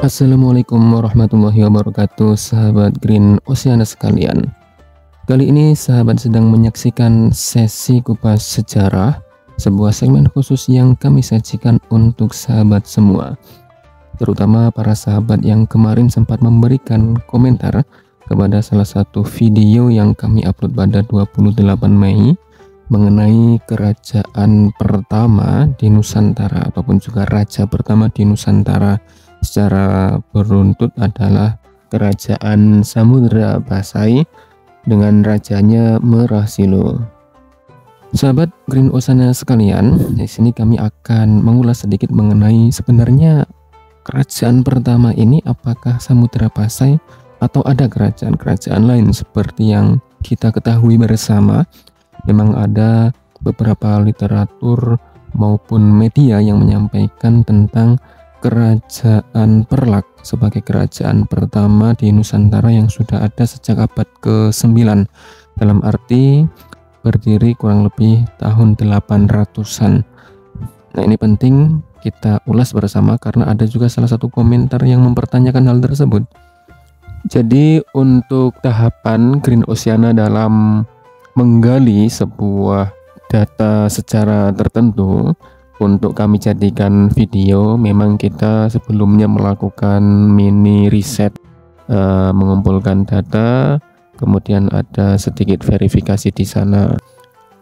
Assalamualaikum warahmatullahi wabarakatuh, sahabat Green Oceana sekalian. Kali ini sahabat sedang menyaksikan sesi kupas sejarah, sebuah segmen khusus yang kami sajikan untuk sahabat semua, terutama para sahabat yang kemarin sempat memberikan komentar kepada salah satu video yang kami upload pada 28 Mei mengenai kerajaan pertama di Nusantara ataupun juga raja pertama di Nusantara secara beruntut adalah Kerajaan Samudra Pasai dengan rajanya Merahsilo. Sahabat Green Oceana sekalian, di sini kami akan mengulas sedikit mengenai sebenarnya kerajaan pertama ini apakah Samudra Pasai atau ada kerajaan-kerajaan lain seperti yang kita ketahui bersama. Memang ada beberapa literatur maupun media yang menyampaikan tentang Kerajaan Perlak sebagai kerajaan pertama di Nusantara yang sudah ada sejak abad ke-9, dalam arti berdiri kurang lebih tahun 800-an. Nah, ini penting kita ulas bersama karena ada juga salah satu komentar yang mempertanyakan hal tersebut. Jadi untuk tahapan Green Oceana dalam menggali sebuah data secara tertentu untuk kami jadikan video, memang kita sebelumnya melakukan mini riset, mengumpulkan data, kemudian ada sedikit verifikasi di sana.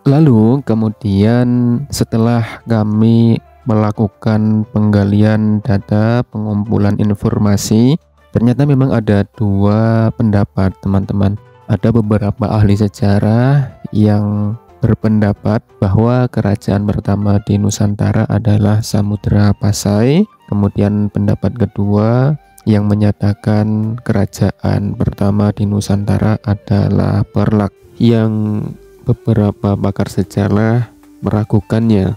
Lalu kemudian setelah kami melakukan penggalian data, pengumpulan informasi, ternyata memang ada dua pendapat teman-teman. Ada beberapa ahli sejarah yang berpendapat bahwa kerajaan pertama di Nusantara adalah Samudra Pasai. Kemudian pendapat kedua yang menyatakan kerajaan pertama di Nusantara adalah Perlak, yang beberapa pakar sejarah meragukannya.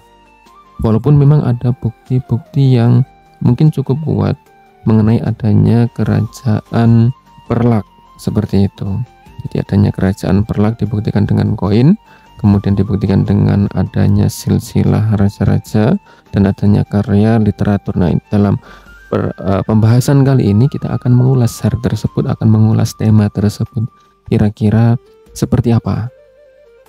Walaupun memang ada bukti-bukti yang mungkin cukup kuat mengenai adanya kerajaan Perlak seperti itu. Jadi adanya kerajaan Perlak dibuktikan dengan koin, kemudian dibuktikan dengan adanya silsilah raja-raja dan adanya karya literatur. Nah, dalam pembahasan kali ini kita akan mengulas hal tersebut, akan mengulas tema tersebut kira-kira seperti apa.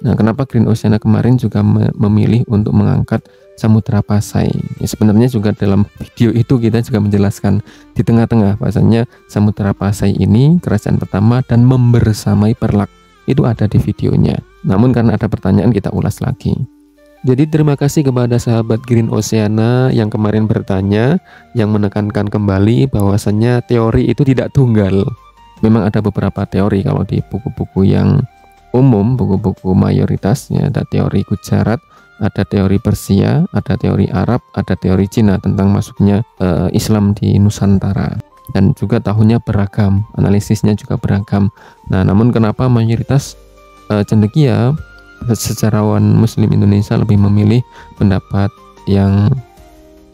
Nah, kenapa Green Oceana kemarin juga memilih untuk mengangkat Samudra Pasai? Ya, sebenarnya juga dalam video itu kita juga menjelaskan di tengah-tengah bahasanya Samudra Pasai ini kerajaan pertama dan membersamai Perlak. Itu ada di videonya. Namun karena ada pertanyaan kita ulas lagi. Jadi terima kasih kepada sahabat Green Oceana yang kemarin bertanya, yang menekankan kembali bahwasannya teori itu tidak tunggal. Memang ada beberapa teori kalau di buku-buku yang umum, buku-buku mayoritasnya ada teori Gujarat, ada teori Persia, ada teori Arab, ada teori Cina tentang masuknya Islam di Nusantara. Dan juga tahunnya beragam, analisisnya juga beragam. Nah, namun kenapa mayoritas cendekia sejarawan Muslim Indonesia lebih memilih pendapat yang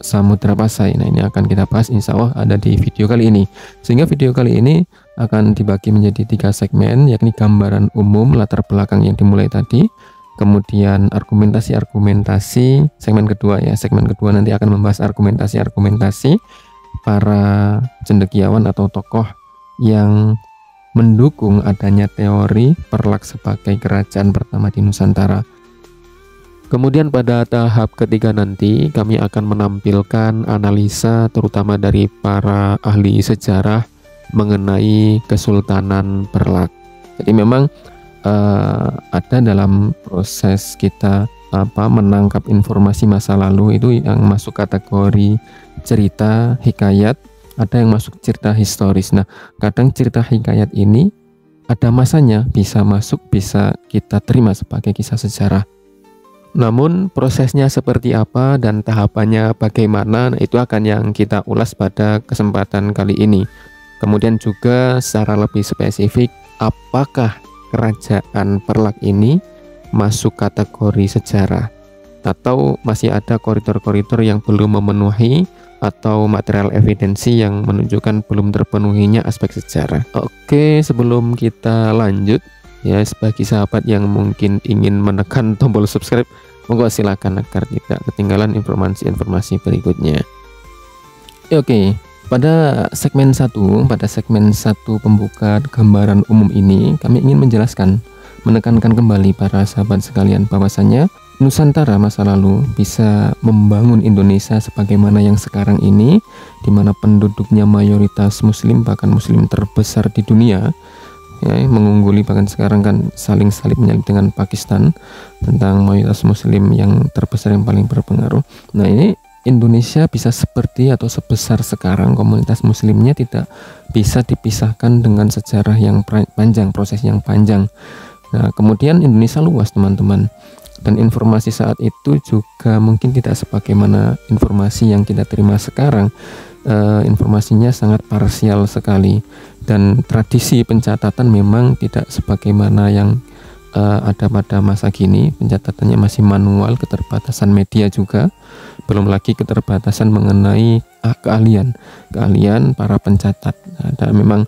Samudra Pasai? Nah, ini akan kita bahas insya Allah ada di video kali ini. Sehingga video kali ini akan dibagi menjadi 3 segmen, yakni gambaran umum latar belakang yang dimulai tadi, kemudian argumentasi-argumentasi segmen kedua ya. Segmen kedua nanti akan membahas argumentasi-argumentasi para cendekiawan atau tokoh yang mendukung adanya teori Perlak sebagai kerajaan pertama di Nusantara. Kemudian pada tahap ketiga nanti kami akan menampilkan analisa terutama dari para ahli sejarah mengenai Kesultanan Perlak. Jadi memang ada dalam proses kita menangkap informasi masa lalu itu yang masuk kategori cerita hikayat, ada yang masuk cerita historis. Nah, kadang cerita hikayat ini ada masanya bisa masuk, bisa kita terima sebagai kisah sejarah. Namun prosesnya seperti apa dan tahapannya bagaimana, nah, itu akan yang kita ulas pada kesempatan kali ini. Kemudian juga secara lebih spesifik, apakah kerajaan Perlak ini masuk kategori sejarah atau masih ada koridor-koridor yang belum memenuhi atau material evidensi yang menunjukkan belum terpenuhinya aspek sejarah. Oke, sebelum kita lanjut ya, bagi sahabat yang mungkin ingin menekan tombol subscribe, monggo silakan agar tidak ketinggalan informasi-informasi berikutnya. Oke, Pada segmen satu pembuka gambaran umum ini, kami ingin menekankan kembali para sahabat sekalian bahwasanya Nusantara masa lalu bisa membangun Indonesia sebagaimana yang sekarang ini, di mana penduduknya mayoritas muslim, bahkan muslim terbesar di dunia, ya, mengungguli, bahkan sekarang kan saling salib menyalip dengan Pakistan tentang mayoritas muslim yang terbesar, yang paling berpengaruh. Nah, ini Indonesia bisa seperti atau sebesar sekarang, komunitas muslimnya tidak bisa dipisahkan dengan sejarah yang panjang, proses yang panjang. Nah, kemudian Indonesia luas, teman-teman, dan informasi saat itu juga mungkin tidak sebagaimana informasi yang kita terima sekarang. Informasinya sangat parsial sekali, dan tradisi pencatatan memang tidak sebagaimana yang ada pada masa kini. Pencatatannya masih manual, keterbatasan media juga, belum lagi keterbatasan mengenai keahlian para pencatat. Ada memang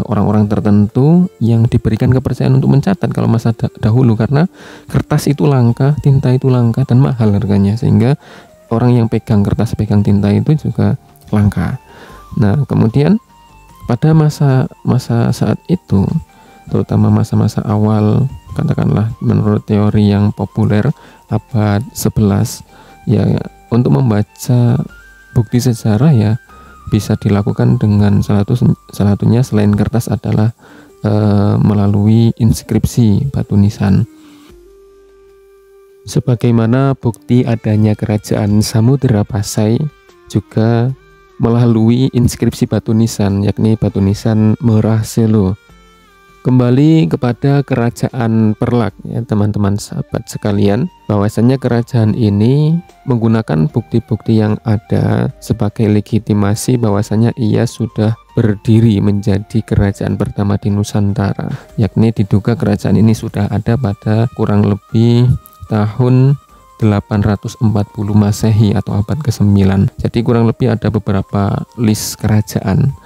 orang-orang tertentu yang diberikan kepercayaan untuk mencatat kalau masa dahulu, karena kertas itu langka, tinta itu langka dan mahal harganya, sehingga orang yang pegang kertas, pegang tinta itu juga langka. Nah, kemudian pada masa saat itu, terutama masa-masa awal, katakanlah menurut teori yang populer abad 11, ya, untuk membaca bukti sejarah ya bisa dilakukan dengan salah satunya selain kertas adalah melalui inskripsi batu nisan. Sebagaimana bukti adanya kerajaan Samudra Pasai juga melalui inskripsi batu nisan, yakni batu nisan Merah Selo. Kembali kepada kerajaan Perlak, ya teman-teman sahabat sekalian, bahwasanya kerajaan ini menggunakan bukti-bukti yang ada sebagai legitimasi bahwasanya ia sudah berdiri menjadi kerajaan pertama di Nusantara, yakni diduga kerajaan ini sudah ada pada kurang lebih tahun 840 Masehi atau abad ke-9. Jadi kurang lebih ada beberapa list kerajaan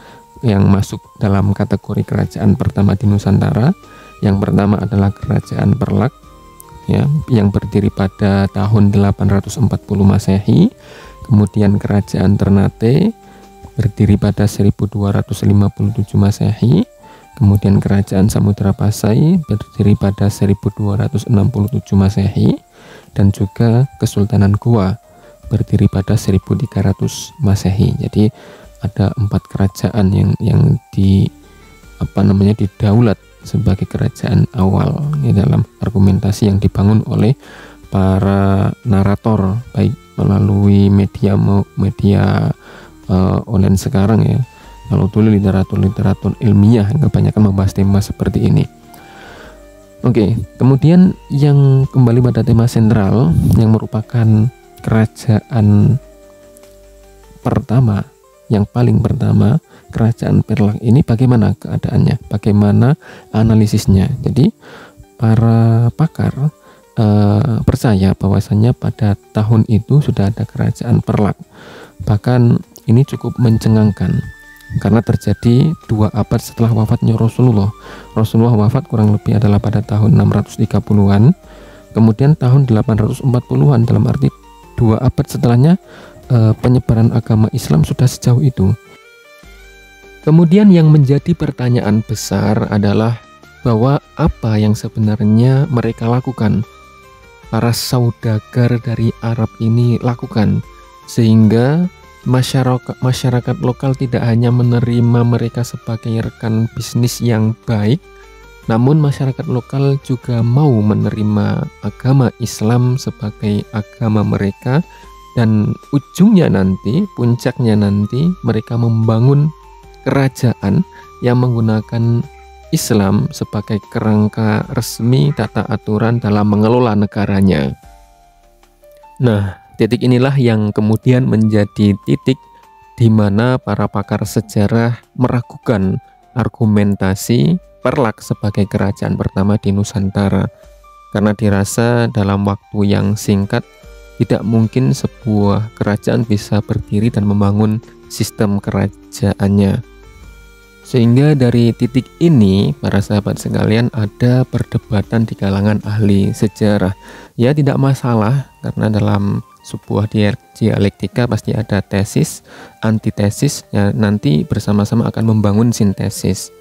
yang masuk dalam kategori kerajaan pertama di Nusantara. Yang pertama adalah kerajaan Perlak, ya, yang berdiri pada tahun 840 Masehi. Kemudian kerajaan Ternate berdiri pada 1257 Masehi. Kemudian kerajaan Samudra Pasai berdiri pada 1267 Masehi, dan juga Kesultanan Goa berdiri pada 1300 Masehi. Jadi ada 4 kerajaan yang didaulat sebagai kerajaan awal, ini dalam argumentasi yang dibangun oleh para narator, baik melalui media online sekarang ya. Kalau dulu literatur ilmiah kebanyakan membahas tema seperti ini. Oke, kemudian yang kembali pada tema sentral yang merupakan kerajaan pertama, yang paling pertama, kerajaan Perlak ini bagaimana keadaannya, bagaimana analisisnya. Jadi para pakar percaya bahwasanya pada tahun itu sudah ada kerajaan Perlak. Bahkan ini cukup mencengangkan karena terjadi 2 abad setelah wafatnya Rasulullah. Rasulullah wafat kurang lebih adalah pada tahun 630-an, kemudian tahun 840-an, dalam arti 2 abad setelahnya penyebaran agama Islam sudah sejauh itu. Kemudian yang menjadi pertanyaan besar adalah bahwa apa yang sebenarnya mereka lakukan, para saudagar dari Arab ini lakukan, sehingga masyarakat lokal tidak hanya menerima mereka sebagai rekan bisnis yang baik, namun masyarakat lokal juga mau menerima agama Islam sebagai agama mereka. Dan ujungnya nanti, puncaknya nanti, mereka membangun kerajaan yang menggunakan Islam sebagai kerangka resmi tata aturan dalam mengelola negaranya. Nah, titik inilah yang kemudian menjadi titik di mana para pakar sejarah meragukan argumentasi Perlak sebagai kerajaan pertama di Nusantara, karena dirasa dalam waktu yang singkat tidak mungkin sebuah kerajaan bisa berdiri dan membangun sistem kerajaannya. Sehingga dari titik ini, para sahabat sekalian, ada perdebatan di kalangan ahli sejarah. Ya, tidak masalah, karena dalam sebuah dialektika pasti ada tesis, antitesis, ya nanti bersama-sama akan membangun sintesis.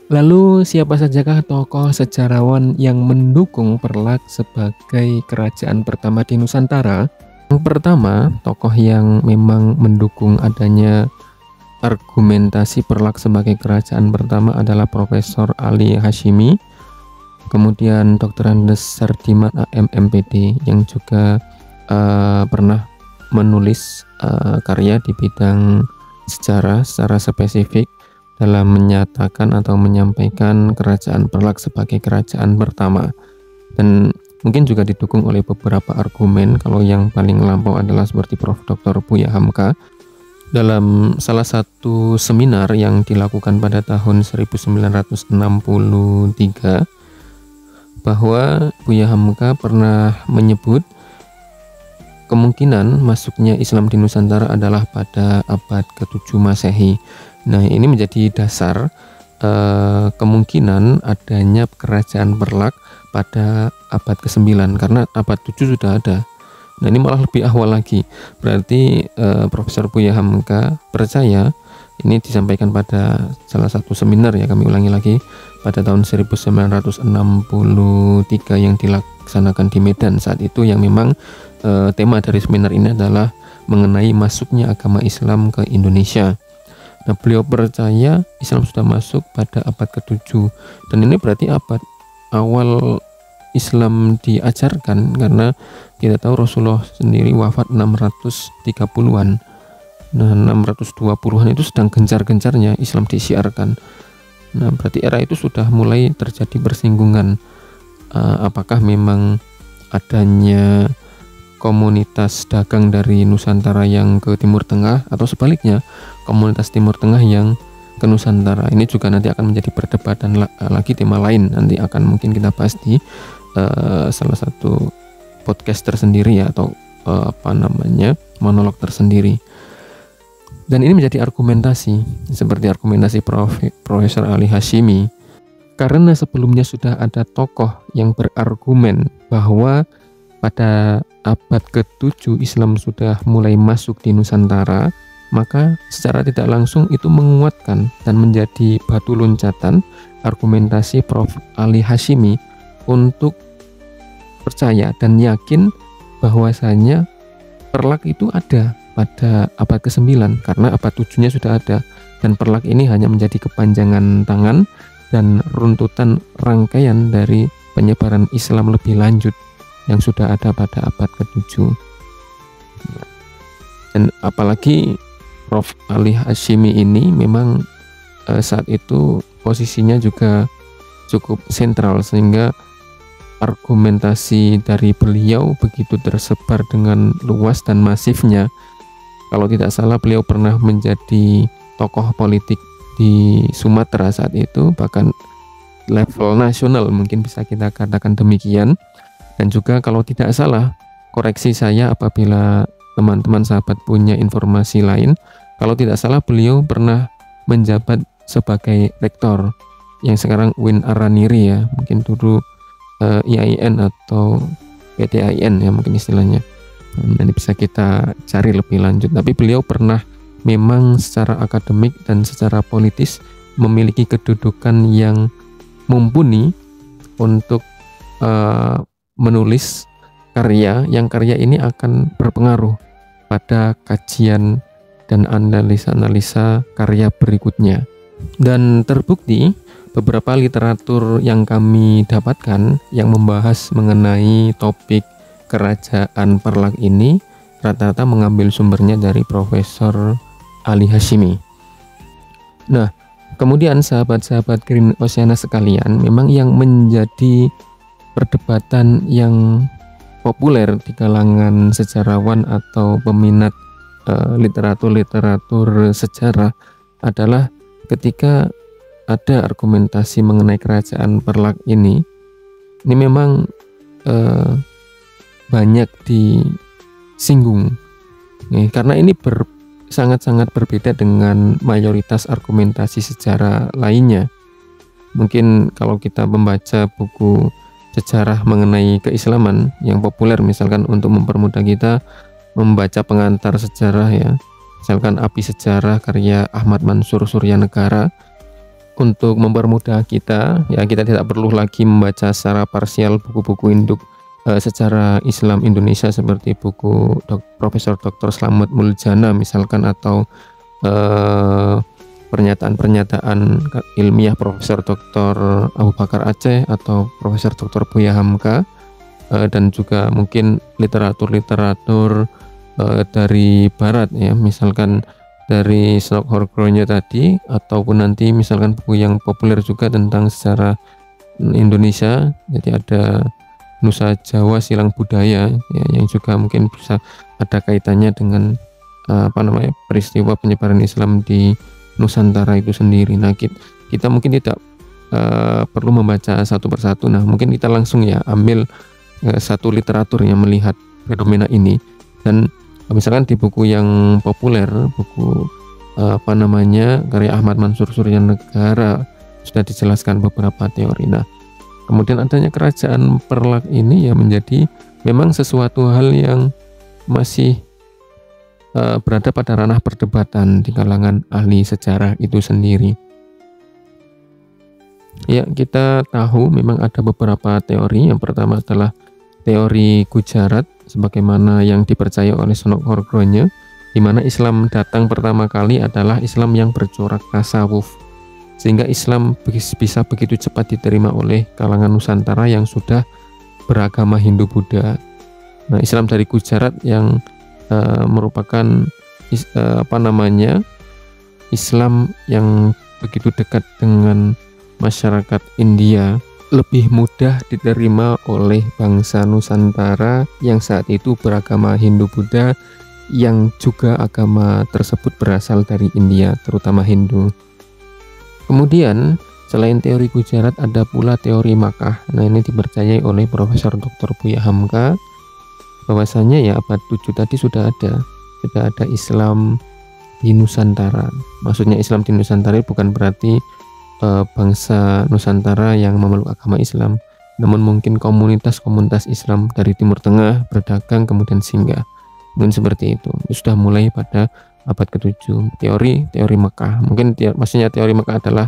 Lalu siapa sajakah tokoh sejarawan yang mendukung Perlak sebagai kerajaan pertama di Nusantara? Yang pertama, tokoh yang memang mendukung adanya argumentasi Perlak sebagai kerajaan pertama adalah Profesor Ali Hasyimi, kemudian Dr. Andes Sardiman AM MPD yang juga pernah menulis karya di bidang sejarah secara spesifik dalam menyatakan atau menyampaikan kerajaan Perlak sebagai kerajaan pertama, dan mungkin juga didukung oleh beberapa argumen. Kalau yang paling lampau adalah seperti Prof. Dr. Buya Hamka dalam salah satu seminar yang dilakukan pada tahun 1963, bahwa Buya Hamka pernah menyebut kemungkinan masuknya Islam di Nusantara adalah pada abad ke-7 Masehi. Nah, ini menjadi dasar kemungkinan adanya kerajaan Perlak pada abad ke-9, karena abad 7 sudah ada. Nah, ini malah lebih awal lagi. Berarti Profesor Buya Hamka percaya, ini disampaikan pada salah satu seminar, ya kami ulangi lagi, pada tahun 1963 yang dilaksanakan di Medan saat itu, yang memang tema dari seminar ini adalah mengenai masuknya agama Islam ke Indonesia. Nah, beliau percaya Islam sudah masuk pada abad ke-7, dan ini berarti abad awal Islam diajarkan, karena kita tahu Rasulullah sendiri wafat 630-an. Nah, 620-an itu sedang gencar-gencarnya Islam disiarkan. Nah, berarti era itu sudah mulai terjadi persinggungan. Apakah memang adanya komunitas dagang dari Nusantara yang ke Timur Tengah, atau sebaliknya komunitas Timur Tengah yang ke Nusantara? Ini juga nanti akan menjadi perdebatan lagi, tema lain nanti akan mungkin kita bahas di salah satu podcast tersendiri, ya, atau monolog tersendiri. Dan ini menjadi argumentasi seperti argumentasi Profesor Ali Hasyimi, karena sebelumnya sudah ada tokoh yang berargumen bahwa pada abad ke-7 Islam sudah mulai masuk di Nusantara, maka secara tidak langsung itu menguatkan dan menjadi batu loncatan argumentasi Prof. Ali Hasyimi untuk percaya dan yakin bahwasanya Perlak itu ada pada abad ke-9, karena abad 7-nya sudah ada, dan Perlak ini hanya menjadi kepanjangan tangan dan runtutan rangkaian dari penyebaran Islam lebih lanjut yang sudah ada pada abad ke-7. Dan apalagi Prof. Ali Hasyimi ini memang saat itu posisinya juga cukup sentral, sehingga argumentasi dari beliau begitu tersebar dengan luas dan masifnya. Kalau tidak salah, beliau pernah menjadi tokoh politik di Sumatera saat itu, bahkan level nasional mungkin bisa kita katakan demikian. Dan juga kalau tidak salah, koreksi saya apabila teman-teman sahabat punya informasi lain, kalau tidak salah beliau pernah menjabat sebagai rektor yang sekarang Win Araniri, ya, mungkin dulu IAIN atau PTIN, ya mungkin istilahnya. Nanti bisa kita cari lebih lanjut. Tapi beliau pernah memang secara akademik dan secara politis memiliki kedudukan yang mumpuni untuk menulis karya ini akan berpengaruh pada kajian dan analisa karya berikutnya. Dan terbukti beberapa literatur yang kami dapatkan yang membahas mengenai topik kerajaan Perlak ini rata-rata mengambil sumbernya dari Profesor Ali Hasyimi. Nah, kemudian sahabat-sahabat Green Oceana sekalian, memang yang menjadi perdebatan yang populer di kalangan sejarawan atau peminat literatur sejarah adalah ketika ada argumentasi mengenai kerajaan Perlak ini memang banyak disinggung, karena ini sangat-sangat berbeda dengan mayoritas argumentasi sejarah lainnya. Mungkin kalau kita membaca buku sejarah mengenai keislaman yang populer, misalkan untuk mempermudah kita, membaca pengantar sejarah ya, misalkan Api Sejarah karya Ahmad Mansur Suryanegara, untuk mempermudah kita ya, kita tidak perlu lagi membaca secara parsial buku-buku induk sejarah Islam Indonesia seperti buku Profesor Dr. Slamet Muljana misalkan, atau pernyataan-pernyataan ilmiah Profesor Dr. Abu Bakar Aceh atau Profesor Dr. Buya Hamka, dan juga mungkin literatur-literatur dari barat ya, misalkan dari Snock Horgronya tadi, ataupun nanti misalkan buku yang populer juga tentang sejarah Indonesia, jadi ada Nusa Jawa Silang Budaya ya, yang juga mungkin bisa ada kaitannya dengan peristiwa penyebaran Islam di Nusantara itu sendiri. Nah, kita mungkin tidak perlu membaca satu persatu. Nah, mungkin kita langsung ya ambil satu literatur yang melihat fenomena ini, dan misalkan di buku yang populer, buku karya Ahmad Mansur Suryanegara, sudah dijelaskan beberapa teori. Nah, kemudian adanya kerajaan Perlak ini ya menjadi memang sesuatu hal yang masih berada pada ranah perdebatan di kalangan ahli sejarah itu sendiri. Ya, kita tahu memang ada beberapa teori. Yang pertama adalah teori Gujarat, sebagaimana yang dipercaya oleh Snock Horgronya, di mana Islam datang pertama kali adalah Islam yang bercorak tasawuf, sehingga Islam bisa begitu cepat diterima oleh kalangan Nusantara yang sudah beragama Hindu-Buddha. Nah, Islam dari Gujarat yang merupakan Islam yang begitu dekat dengan masyarakat India, lebih mudah diterima oleh bangsa Nusantara yang saat itu beragama Hindu-Buddha, yang juga agama tersebut berasal dari India, terutama Hindu. Kemudian selain teori Gujarat ada pula teori Makkah. Nah, ini dipercayai oleh Profesor Dr. Buya Hamka, bahwasanya ya abad 7 tadi sudah ada Islam di Nusantara. Maksudnya Islam di Nusantara bukan berarti bangsa Nusantara yang memeluk agama Islam, namun mungkin komunitas-komunitas Islam dari Timur Tengah berdagang kemudian singgah, mungkin seperti itu. Sudah mulai pada abad ke-7. Teori Mekah, mungkin maksudnya teori Mekah adalah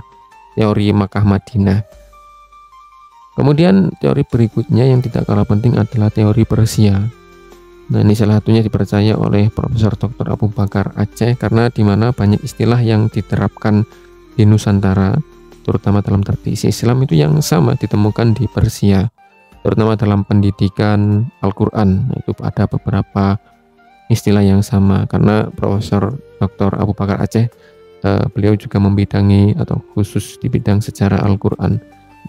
teori Makkah Madinah. Kemudian teori berikutnya yang tidak kalah penting adalah teori Persia. Nah, ini salah satunya dipercaya oleh Profesor Dr. Abu Bakar Aceh, karena di mana banyak istilah yang diterapkan di Nusantara, terutama dalam tradisi Islam itu yang sama ditemukan di Persia, terutama dalam pendidikan Al-Quran. Itu ada beberapa istilah yang sama, karena Profesor Dr. Abu Bakar Aceh beliau juga membidangi atau khusus di bidang sejarah Al-Quran.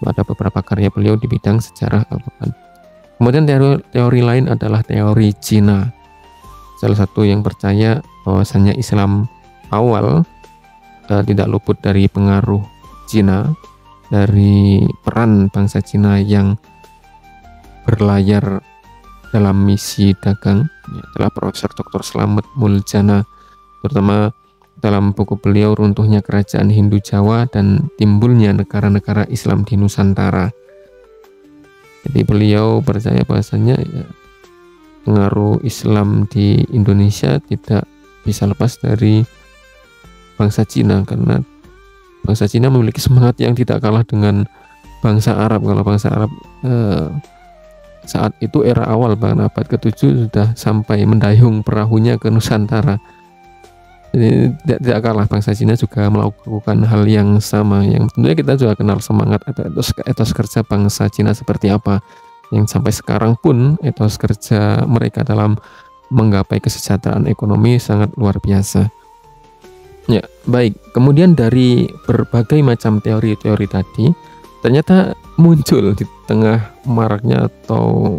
Ada beberapa karya beliau di bidang sejarah Al-Quran. Kemudian teori lain adalah teori Cina. Salah satu yang percaya bahwasanya Islam awal tidak luput dari pengaruh Cina, dari peran bangsa Cina yang berlayar dalam misi dagang, adalah Profesor Dr. Slamet Muljana, terutama dalam buku beliau Runtuhnya Kerajaan Hindu Jawa dan Timbulnya Negara-negara Islam di Nusantara. Jadi beliau percaya bahwasanya ya, pengaruh Islam di Indonesia tidak bisa lepas dari bangsa Cina, karena bangsa Cina memiliki semangat yang tidak kalah dengan bangsa Arab. Kalau bangsa Arab saat itu era awal bahkan abad ke-7 sudah sampai mendayung perahunya ke Nusantara. Jadi tidak kalah bangsa Cina juga melakukan hal yang sama, yang tentunya kita juga kenal semangat atau etos kerja bangsa Cina seperti apa, yang sampai sekarang pun etos kerja mereka dalam menggapai kesejahteraan ekonomi sangat luar biasa. Ya, baik. Kemudian dari berbagai macam teori-teori tadi, ternyata muncul di tengah maraknya atau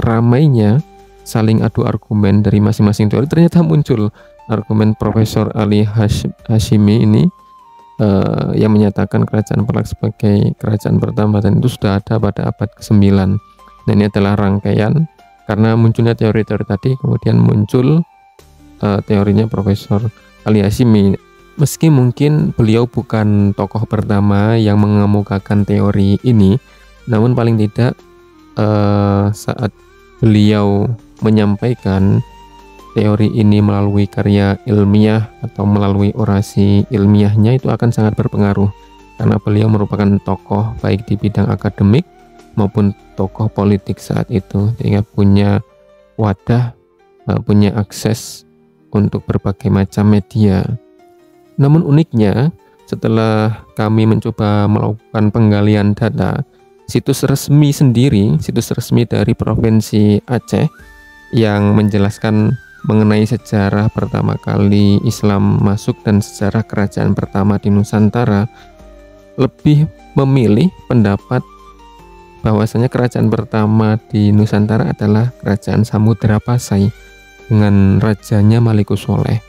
ramainya saling adu argumen dari masing-masing teori, ternyata muncul argumen Profesor Ali Hashimi ini yang menyatakan kerajaan Perlak sebagai kerajaan pertama, dan itu sudah ada pada abad ke-9. Dan ini adalah rangkaian karena munculnya teori-teori tadi, kemudian muncul teorinya Profesor Ali Hashimi. Meski mungkin beliau bukan tokoh pertama yang mengemukakan teori ini, namun paling tidak saat beliau menyampaikan teori ini melalui karya ilmiah atau melalui orasi ilmiahnya itu akan sangat berpengaruh, karena beliau merupakan tokoh baik di bidang akademik maupun tokoh politik saat itu, sehingga punya wadah, punya akses untuk berbagai macam media. Namun uniknya, setelah kami mencoba melakukan penggalian data, situs resmi dari Provinsi Aceh yang menjelaskan mengenai sejarah pertama kali Islam masuk dan sejarah kerajaan pertama di Nusantara lebih memilih pendapat bahwasanya kerajaan pertama di Nusantara adalah kerajaan Samudra Pasai dengan rajanya Malikus Soleh.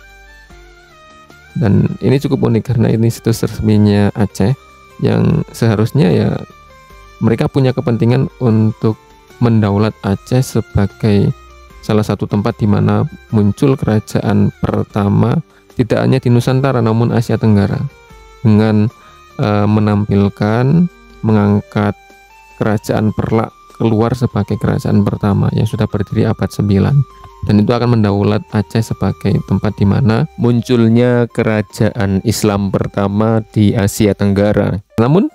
Dan ini cukup unik karena ini situs resminya Aceh yang seharusnya ya mereka punya kepentingan untuk mendaulat Aceh sebagai salah satu tempat di mana muncul kerajaan pertama tidak hanya di Nusantara namun Asia Tenggara, dengan mengangkat kerajaan Perlak keluar sebagai kerajaan pertama yang sudah berdiri abad 9, dan itu akan mendaulat Aceh sebagai tempat di mana munculnya kerajaan Islam pertama di Asia Tenggara. Namun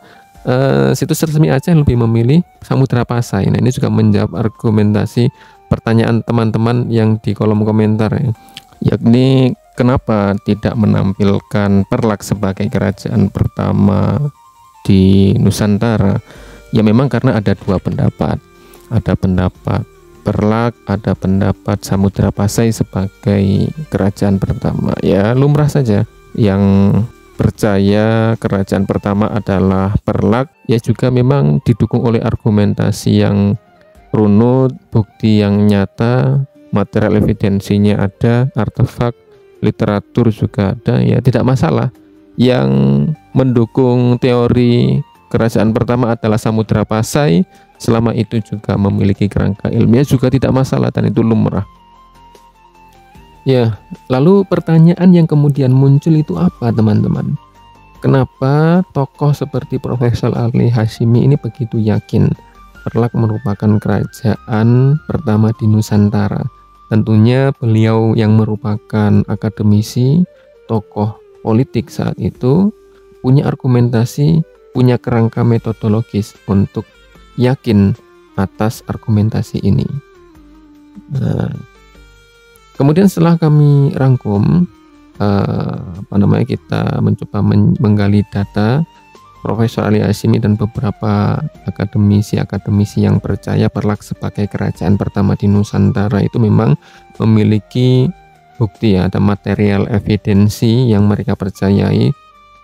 situs resmi Aceh lebih memilih Samudra Pasai. Nah, ini juga menjawab argumentasi pertanyaan teman-teman yang di kolom komentar ya, yakni kenapa tidak menampilkan Perlak sebagai kerajaan pertama di Nusantara. Ya memang karena ada dua pendapat, ada pendapat Perlak, ada pendapat Samudra Pasai sebagai kerajaan pertama. Ya lumrah saja yang percaya kerajaan pertama adalah Perlak, ya juga memang didukung oleh argumentasi yang runut, bukti yang nyata, material evidensinya ada, artefak, literatur juga ada, ya tidak masalah. Yang mendukung teori kerajaan pertama adalah Samudra Pasai, selama itu juga memiliki kerangka ilmiah juga tidak masalah dan itu lumrah. Ya, lalu pertanyaan yang kemudian muncul itu apa teman-teman? Kenapa tokoh seperti Profesor Ali Hashimi ini begitu yakin Perlak merupakan kerajaan pertama di Nusantara? Tentunya beliau yang merupakan akademisi, tokoh politik saat itu, punya argumentasi, punya kerangka metodologis untuk yakin atas argumentasi ini. Nah, kemudian setelah kami rangkum, kita mencoba menggali data Profesor Ali Hashimi dan beberapa akademisi yang percaya Perlak sebagai kerajaan pertama di Nusantara itu memang memiliki bukti, ya, ada material evidensi yang mereka percayai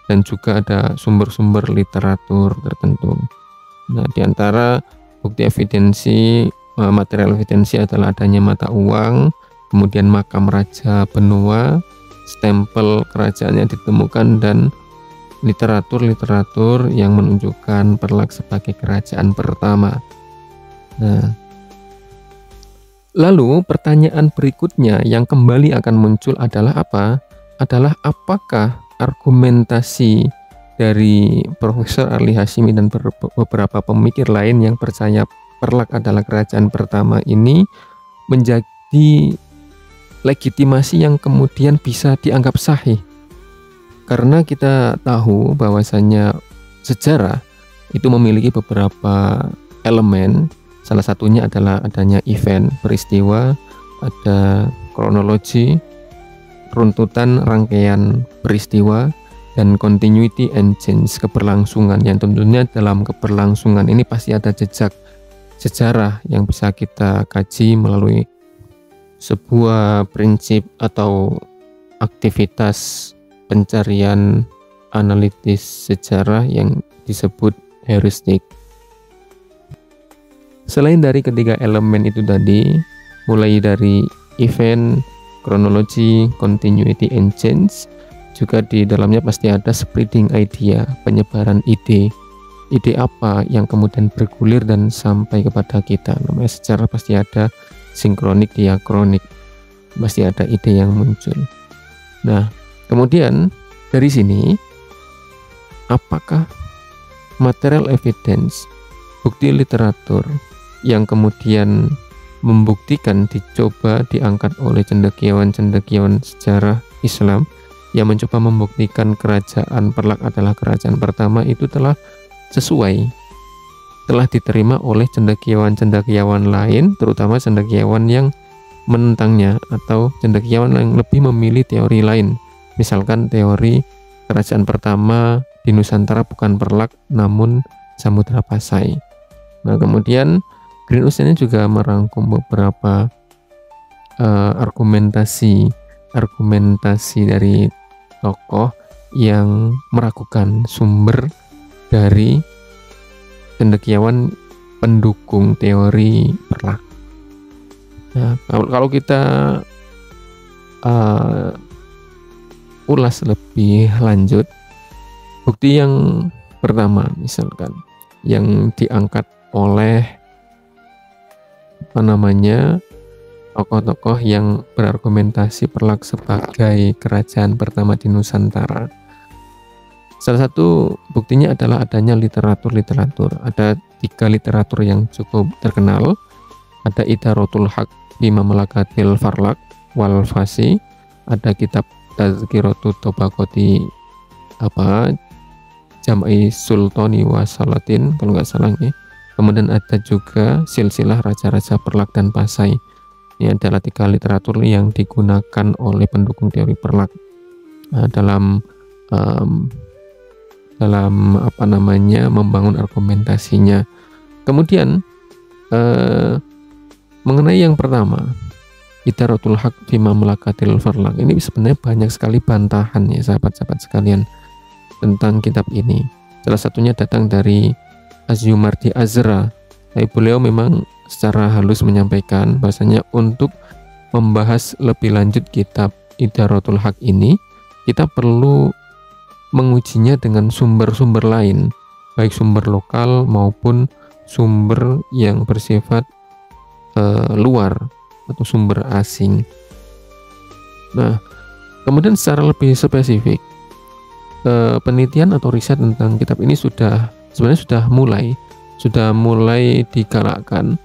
dan juga ada sumber-sumber literatur tertentu. Nah, di antara bukti evidensi, material evidensi adalah adanya mata uang, kemudian makam Raja Benua, stempel kerajaan yang ditemukan, dan literatur yang menunjukkan Perlak sebagai kerajaan pertama. Nah, lalu pertanyaan berikutnya yang kembali akan muncul adalah apa? Adalah apakah argumentasi dari Profesor Ali Hashimi dan beberapa pemikir lain yang percaya Perlak adalah kerajaan pertama ini menjadi legitimasi yang kemudian bisa dianggap sahih? Karena kita tahu bahwasanya sejarah itu memiliki beberapa elemen, salah satunya adalah adanya event, peristiwa, ada kronologi, runtutan rangkaian peristiwa, dan continuity and change, keberlangsungan, yang tentunya dalam keberlangsungan ini pasti ada jejak sejarah yang bisa kita kaji melalui sebuah prinsip atau aktivitas pencarian analitis sejarah yang disebut heuristik. Selain dari ketiga elemen itu tadi, mulai dari event, kronologi, continuity and change, juga di dalamnya pasti ada spreading idea, penyebaran ide. Ide apa yang kemudian bergulir dan sampai kepada kita. Namanya sejarah pasti ada sinkronik, diakronik, pasti ada ide yang muncul. Nah, kemudian dari sini, apakah material evidence, bukti literatur yang kemudian membuktikan, dicoba diangkat oleh cendekiawan-cendekiawan sejarah Islam yang mencoba membuktikan kerajaan Perlak adalah kerajaan pertama, itu telah sesuai, telah diterima oleh cendekiawan-cendekiawan lain, terutama cendekiawan yang menentangnya atau cendekiawan yang lebih memilih teori lain. Misalkan teori kerajaan pertama di Nusantara bukan Perlak namun Samudra Pasai. Nah, kemudian Green Ocean ini juga merangkum beberapa argumentasi dari tokoh yang meragukan sumber dari cendekiawan pendukung teori Perlak. Nah, kalau kita ulas lebih lanjut, bukti yang pertama misalkan yang diangkat oleh tokoh-tokoh yang berargumentasi Perlak sebagai kerajaan pertama di Nusantara. Salah satu buktinya adalah adanya literatur. Ada 3 literatur yang cukup terkenal. Ada Idharotul Haq fi Mamlakatil Farlak wal Fasi, ada kitab Tazkiratu Tobaqoti Jam'i Sultani wa Salatin kalau nggak salah ya. Kemudian ada juga silsilah raja-raja Perlak dan Pasai. Ini adalah 3 literatur yang digunakan oleh pendukung teori Perlak dalam membangun argumentasinya. Kemudian mengenai yang pertama, Idharotul Haq fi Mamlakatil Farlak, ini sebenarnya banyak sekali bantahan ya sahabat-sahabat sekalian tentang kitab ini. Salah satunya datang dari Asyumardi Azra. Tapi beliau memang secara halus menyampaikan bahwasanya untuk membahas lebih lanjut kitab Idharotul Haq ini, kita perlu mengujinya dengan sumber-sumber lain, baik sumber lokal maupun sumber yang bersifat luar atau sumber asing. Nah, kemudian secara lebih spesifik, penelitian atau riset tentang kitab ini sebenarnya sudah mulai digalakkan,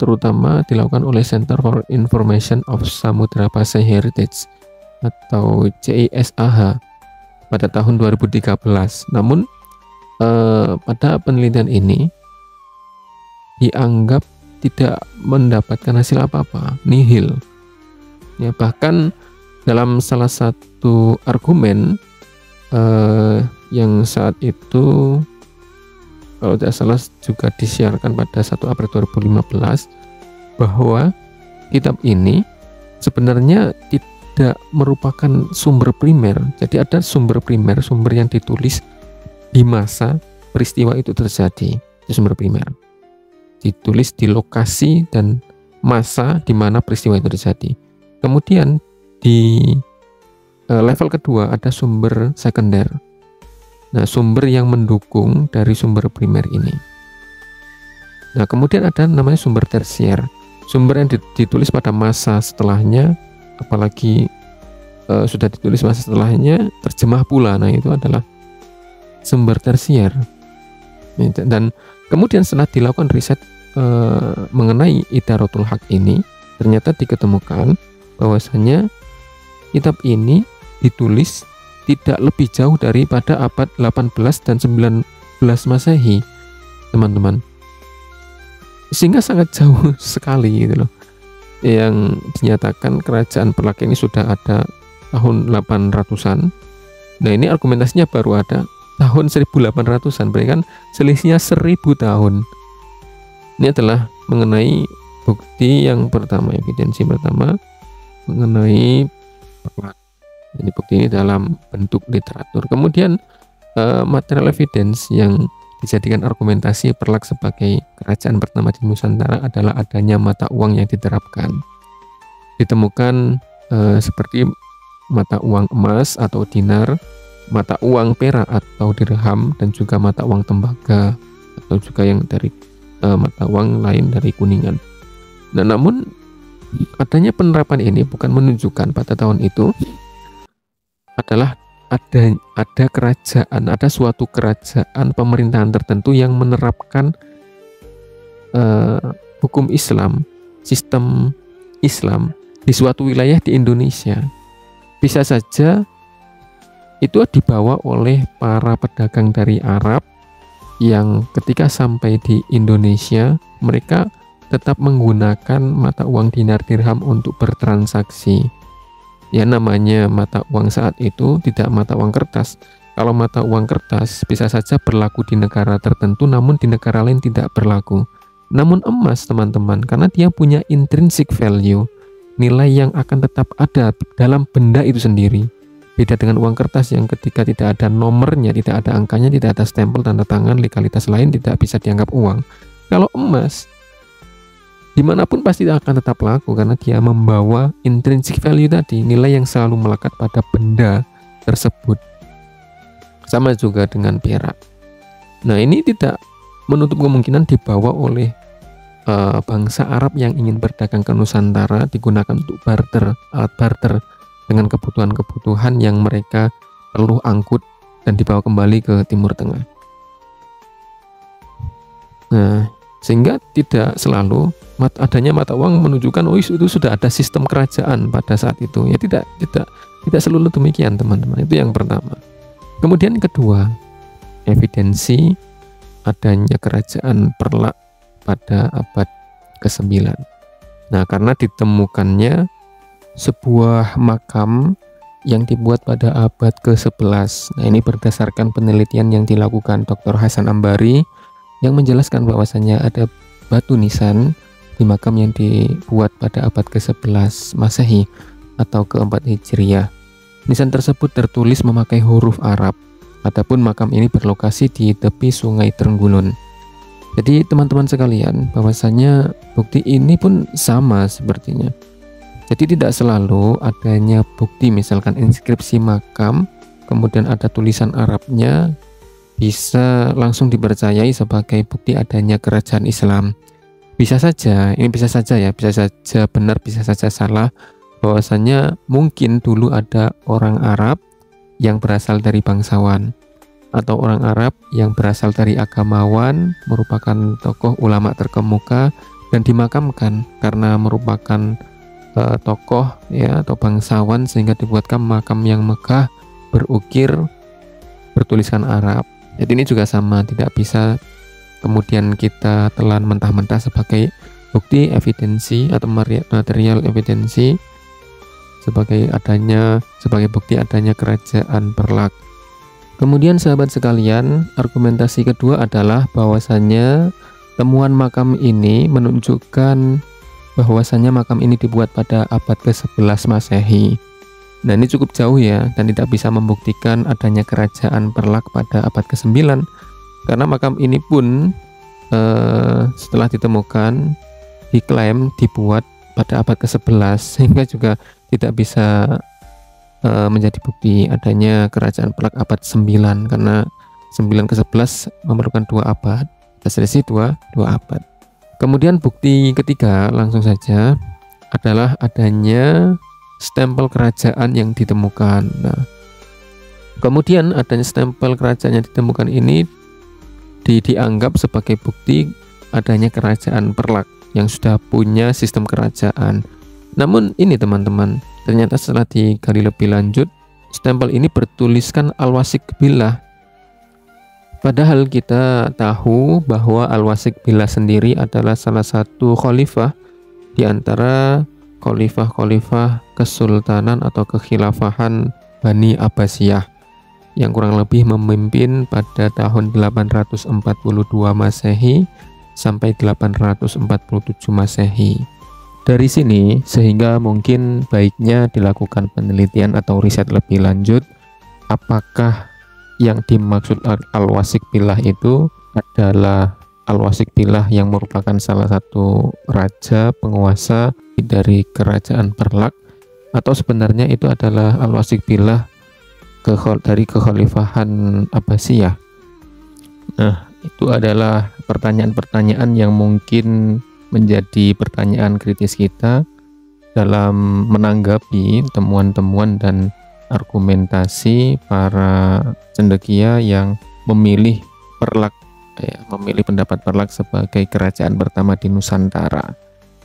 terutama dilakukan oleh Center for Information of Samudra Pasai Heritage atau CISAH pada tahun 2013. Namun pada penelitian ini dianggap tidak mendapatkan hasil apa-apa, nihil. Ya, bahkan dalam salah satu argumen yang saat itu kalau tidak salah juga disiarkan pada 1 April 2015, bahwa kitab ini sebenarnya tidak merupakan sumber primer. Jadi ada sumber primer, sumber yang ditulis di masa peristiwa itu terjadi, itu sumber primer. Ditulis di lokasi dan masa di mana peristiwa itu terjadi. Kemudian di level kedua ada sumber sekunder. Nah, sumber yang mendukung dari sumber primer ini. Nah, kemudian ada namanya sumber tersier. Sumber yang ditulis pada masa setelahnya, apalagi sudah ditulis masa setelahnya, terjemah pula. Nah, itu adalah sumber tersier. Dan kemudian setelah dilakukan riset mengenai Idharotul Haq ini, ternyata diketemukan bahwasanya kitab ini ditulis tidak lebih jauh daripada abad 18 dan 19 Masehi, teman-teman. Sehingga sangat jauh sekali gitu loh. Yang dinyatakan kerajaan Perlak ini sudah ada tahun 800-an. Nah, ini argumentasinya baru ada tahun 1800-an, berarti kan selisihnya 1000 tahun. Ini adalah mengenai bukti yang pertama, evidensi pertama mengenai Perlak. Jadi bukti ini dalam bentuk literatur. Kemudian material evidence yang dijadikan argumentasi Perlak sebagai kerajaan pertama di Nusantara adalah adanya mata uang yang diterapkan. Ditemukan seperti mata uang emas atau dinar, mata uang perak atau dirham, dan juga mata uang tembaga atau juga yang dari mata uang lain dari Kuningan. Nah, namun adanya penerapan ini bukan menunjukkan pada tahun itu adalah ada kerajaan, ada suatu kerajaan pemerintahan tertentu yang menerapkan eh, hukum Islam, sistem Islam di suatu wilayah di Indonesia, bisa saja itu dibawa oleh para pedagang dari Arab yang ketika sampai di Indonesia mereka tetap menggunakan mata uang dinar dirham untuk bertransaksi. Ya, namanya mata uang saat itu tidak mata uang kertas. Kalau mata uang kertas bisa saja berlaku di negara tertentu namun di negara lain tidak berlaku. Namun emas teman-teman, karena dia punya intrinsic value, nilai yang akan tetap ada dalam benda itu sendiri. Beda dengan uang kertas yang ketika tidak ada nomornya, tidak ada angkanya, tidak ada stempel, tanda tangan, legalitas lain, tidak bisa dianggap uang. Kalau emas, dimanapun pasti akan tetap laku karena dia membawa intrinsic value tadi, nilai yang selalu melekat pada benda tersebut. Sama juga dengan perak. Nah, ini tidak menutup kemungkinan dibawa oleh bangsa Arab yang ingin berdagang ke Nusantara, digunakan untuk barter, alat barter dengan kebutuhan-kebutuhan yang mereka perlu angkut dan dibawa kembali ke Timur Tengah. Nah, sehingga tidak selalu adanya mata uang menunjukkan itu sudah ada sistem kerajaan pada saat itu. Ya tidak selalu demikian, teman-teman. Itu yang pertama. Kemudian kedua, evidensi adanya kerajaan Perlak pada abad ke-9. Nah, karena ditemukannya sebuah makam yang dibuat pada abad ke-11. Nah, ini berdasarkan penelitian yang dilakukan Dr. Hasan Ambari yang menjelaskan bahwasannya ada batu nisan di makam yang dibuat pada abad ke-11 Masehi atau ke-4 Hijriah. Nisan tersebut tertulis memakai huruf Arab. Adapun makam ini berlokasi di tepi Sungai Trenggulun. Jadi teman-teman sekalian, bahwasanya bukti ini pun sama sepertinya. Jadi tidak selalu adanya bukti misalkan inskripsi makam, kemudian ada tulisan Arabnya, bisa langsung dipercayai sebagai bukti adanya kerajaan Islam. Bisa saja, ini bisa saja ya, bisa saja benar, bisa saja salah, bahwasanya mungkin dulu ada orang Arab yang berasal dari bangsawan, atau orang Arab yang berasal dari agamawan, merupakan tokoh ulama terkemuka dan dimakamkan karena merupakan tokoh ya atau bangsawan, sehingga dibuatkan makam yang megah, berukir, bertuliskan Arab. Jadi ini juga sama, tidak bisa kemudian kita telan mentah-mentah sebagai bukti evidensi atau material evidensi sebagai bukti adanya kerajaan Perlak. Kemudian sahabat sekalian, argumentasi kedua adalah bahwasannya temuan makam ini menunjukkan bahwasannya makam ini dibuat pada abad ke-11 Masehi. Nah, ini cukup jauh ya, dan tidak bisa membuktikan adanya kerajaan Perlak pada abad ke-9, karena makam ini pun setelah ditemukan diklaim dibuat pada abad ke-11, sehingga juga tidak bisa menjadi bukti adanya kerajaan Perlak abad 9, karena 9 ke 11 memerlukan 2 abad, selisih 2 abad. Kemudian bukti ketiga langsung saja adalah adanya stempel kerajaan yang ditemukan. Nah, kemudian adanya stempel kerajaan yang ditemukan ini dianggap sebagai bukti adanya kerajaan Perlak yang sudah punya sistem kerajaan. Namun ini teman-teman, ternyata setelah digali lebih lanjut, stempel ini bertuliskan Al-Wasik Billah. Padahal kita tahu bahwa Al-Wasik Billah sendiri adalah salah satu khalifah di antara khalifah-khalifah kesultanan atau kekhilafahan Bani Abbasiyah yang kurang lebih memimpin pada tahun 842 Masehi sampai 847 Masehi. Dari sini sehingga mungkin baiknya dilakukan penelitian atau riset lebih lanjut, apakah yang dimaksud Al-Wasik Billah itu adalah Al-Wasik Billah yang merupakan salah satu raja penguasa dari kerajaan Perlak, atau sebenarnya itu adalah Al-Wasik Billah dari kekhalifahan Abbasiyah. Nah, itu adalah pertanyaan-pertanyaan yang mungkin menjadi pertanyaan kritis kita dalam menanggapi temuan-temuan dan argumentasi para cendekia yang memilih Perlak ya, memilih pendapat Parlak sebagai kerajaan pertama di Nusantara.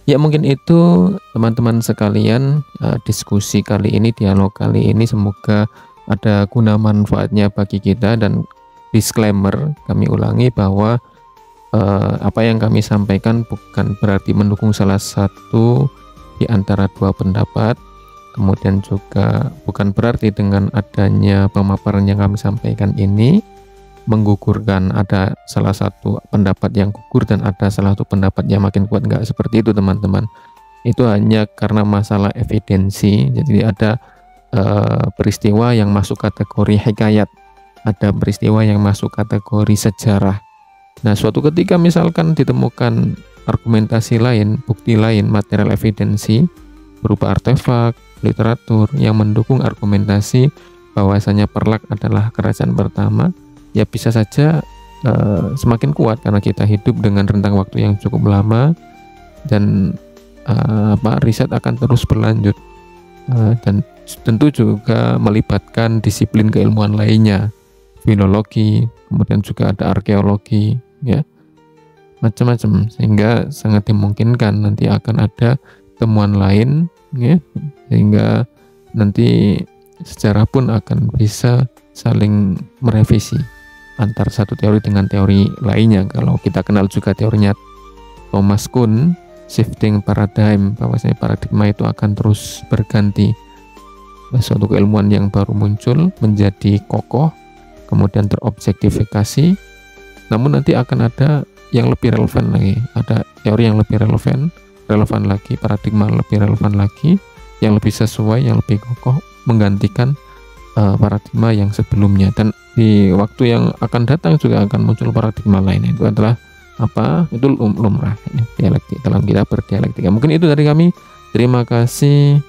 Ya mungkin itu teman-teman sekalian, diskusi kali ini, dialog kali ini semoga ada guna manfaatnya bagi kita. Dan disclaimer, kami ulangi bahwa apa yang kami sampaikan bukan berarti mendukung salah satu di antara dua pendapat. Kemudian juga bukan berarti dengan adanya pemaparan yang kami sampaikan ini menggugurkan ada salah satu pendapat yang gugur dan ada salah satu pendapat yang makin kuat. Enggak seperti itu teman-teman. Itu hanya karena masalah evidensi. Jadi ada peristiwa yang masuk kategori hikayat, ada peristiwa yang masuk kategori sejarah. Nah, suatu ketika misalkan ditemukan argumentasi lain, bukti lain, material evidensi berupa artefak, literatur yang mendukung argumentasi bahwasanya Parlak adalah kerajaan pertama, ya bisa saja semakin kuat karena kita hidup dengan rentang waktu yang cukup lama dan riset akan terus berlanjut, dan tentu juga melibatkan disiplin keilmuan lainnya, filologi, kemudian juga ada arkeologi, ya macam-macam, sehingga sangat dimungkinkan nanti akan ada temuan lain, ya, sehingga nanti sejarah pun akan bisa saling merevisi antar satu teori dengan teori lainnya. Kalau kita kenal juga teorinya Thomas Kuhn, shifting paradigm, bahwasanya paradigma itu akan terus berganti. Suatu keilmuan yang baru muncul menjadi kokoh, kemudian terobjektifikasi, namun nanti akan ada yang lebih relevan lagi, ada teori yang lebih relevan lagi, paradigma lebih relevan lagi, yang lebih sesuai, yang lebih kokoh, menggantikan paradigma yang sebelumnya. Dan di waktu yang akan datang juga akan muncul paradigma lain. Itu adalah apa? Itu lumrah, ya, dialektik, dalam kita berdialektika. Mungkin itu dari kami. Terima kasih.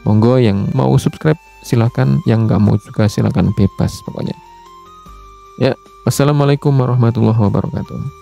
Monggo yang mau subscribe silakan, yang nggak mau juga silakan, bebas pokoknya. Ya, wassalamualaikum warahmatullahi wabarakatuh.